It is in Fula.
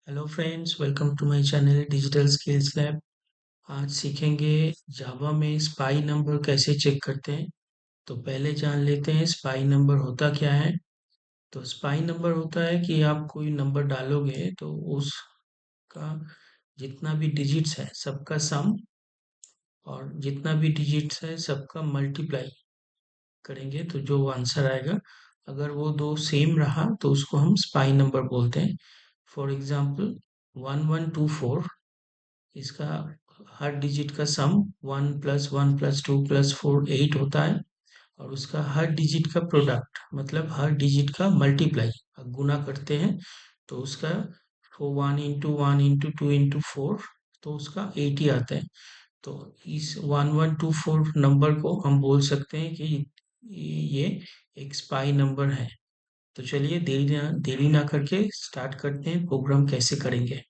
Hello friends, welcome to my channel digital skills lab. आज सीखेंगे जावा में स्पाई नंबर कैसे चेक करते हैं। तो पहले जान लेते हैं स्पाई नंबर होता क्या है। तो स्पाई नंबर होता है कि आप कोई नंबर डालोगे तो उसका जितना भी डिजिट्स है सबका सम, और जितना भी डिजिट्स है सबका मल्टीप्लाई करेंगे तो जो आंसर आएगा, अगर वो दो सेम रहा तो उसको हम स्पाई नंबर बोलते हैं। फॉर एग्जाम्पल 1124, इसका हर डिजिट का सम 1 + 1 + 2 + 4 8 होता है। और उसका हर डिजिट का प्रोडक्ट मतलब हर डिजिट का मल्टीप्लाई गुना करते हैं तो उसका 1 × 1 × 2 × 4 तो उसका 80 आता है। तो इस 1124 नंबर को हम बोल सकते हैं कि ये एक स्पाई नंबर है। तो चलिए देरी ना करके स्टार्ट करते हैं, प्रोग्राम कैसे करेंगे।